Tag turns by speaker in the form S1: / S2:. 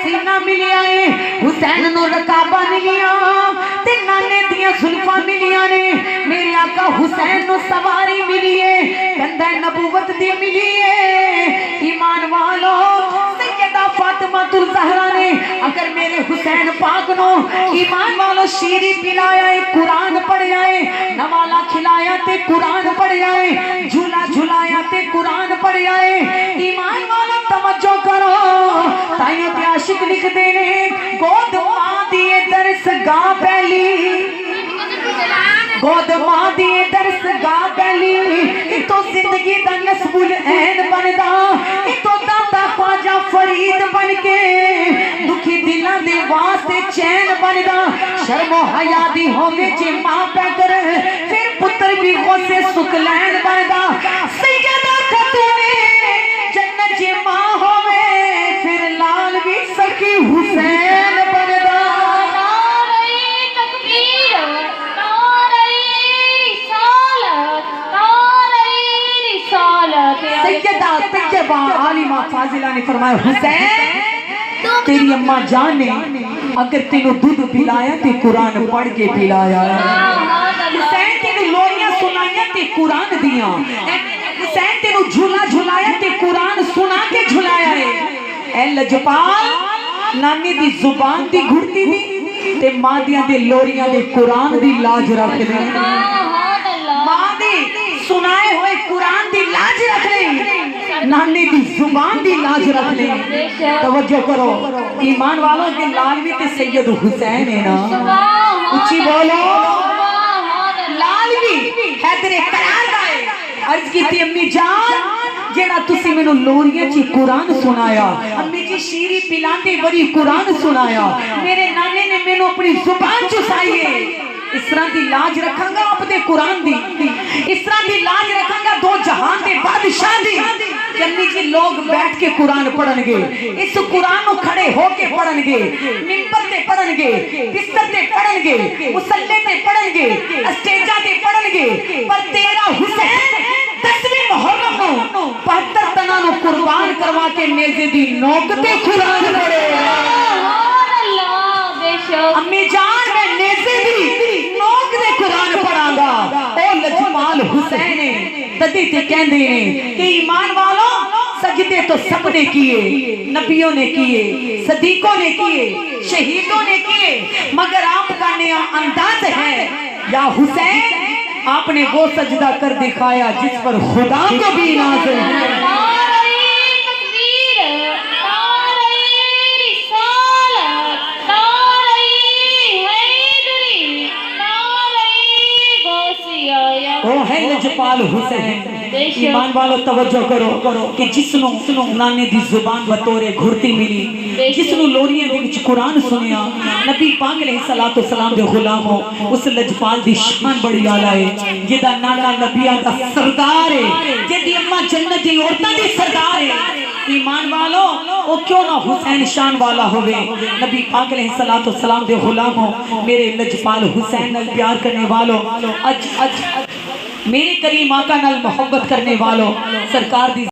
S1: सीना मिलिया है, हुसैन नू रकाबा मिलिया ते नाने दियां जुल्फां मिलिया ने। मेरे आका हुसैन नू सवारी मिली है, कंधा नबूवत दी मिली है। ईमान वालो सैयदा फातिमातुल ज़हरा ने अगर मेरे हुसैन पाक नो ईमान वालो शीरी पिलाया है, कुरान पढ़िया है, नवाला खिलाया ते कुरान पढ़िया है, झूला झुलाया ते कुरान पढ़िया है। ईमान वालो तवज्जो करो, ताइयों ते आशिक लिखदे ने गोद मां दी दरस गा पहली, गोद मां दी दरस गा पहली, इतो जिंदगी दा नस्बुल ऐन बनदा, इतो दाता ख्वाजा फरीद बन के दुखी दिलां दे वास्ते चैन बनदा। शर्मो हया दी होवे जे मां पै कर, फिर पुत्र भी गौसे सुकलैन बनदा। सैयदा खतूने जन्नत जे मां होवे, फिर लाल भी सखी हुसैन बनदा। सैयदा तैयबा आलिमा फाजिला ने फरमाया हुसैन तेरी अम्मा जान ने अगर तेनू दूध पिलाया ते कुरान पढ़ के पिलाया, हुसैन तेनू लोरियां सुनाइयां ते कुरान दियां, हुसैन तेनू झूला झुलाया ते कुरान सुना के झुलाया है। ए लजपाल नानी दी जुबान दी घुड़ती दी ते मां दियां दे लोरियां दे कुरान दी लाज रख ले, मां दी सुनाए हुए कुरान दी लाज रख ले, नानी दी जुबान दी लाज रख ले। तवज्जो करो ईमान वालों के लाल भी ते सैयद हुसैन है ना, ऊंची बोलो लाल भी हैदरे करार दा है। अर्ज कीती अम्मी जान जेड़ा तुसी मैनू लोरियां च कुरान सुनाया, अम्मी जी शीरी पिलांदे बड़ी कुरान सुनाया, मेरे नाने ने मैनू अपनी जुबान चुसाई है, इस तरह की लाज रखांगा अपने कुरान दी, इस तरह की लाज रखांगा दो जहान के बादशाह दी। जन्नी जी लोग बैठ के कुरान पढ़नगे, इस कुरान को खड़े होके पढ़नगे, मिंबर ते पढ़नगे, बिस्तर ते पढ़नगे, मुसल्ले ते पढ़नगे, स्टेजा ते पढ़नगे, पर तेरा हुसैन 10वीं मुहर्रम को 72 तना नु कुर्बान करवा के नेज़े दी नोक ते कुरान पढ़े। अम्मी जान मैं नेज़े दी नोक दे कुरान पढ़ांगा। ओ लजपाल हुसैन तदी ते कहंदे ने कि ईमान वालों सजदे तो सबने किए, नबियों ने किए, सदीकों ने किए, शहीदों ने किए, मगर आपका नया अंदाज है या हुसैन आपने वो सजदा कर दिखाया जिस पर खुदा को भी नाज है। लजपाल हुसैन ईमान वालों तवज्जो करो कि जिसनू नाने दी जुबान बतौरे घुड़ती मिली, जिसनू लोरियां दे विच कुरान सुनिया, नबी पाक अलैहिस्सलातु वस्सलाम दे गुलामो, उस लजपाल दी शान बड़ी आला है, जिदा नाना नबियां दा सरदार है, जिदी अम्मा जन्नत दी औरतां दी सरदार है। ईमान वालों ओ क्यों ना हुसैन शान वाला होवे। नबी पाक अलैहिस्सलातु वस्सलाम दे गुलामो, मेरे लजपाल हुसैन नाल प्यार करने वालों, अज मेरे करीम आका नाल मोहब्बत करने वालों, सरकार दी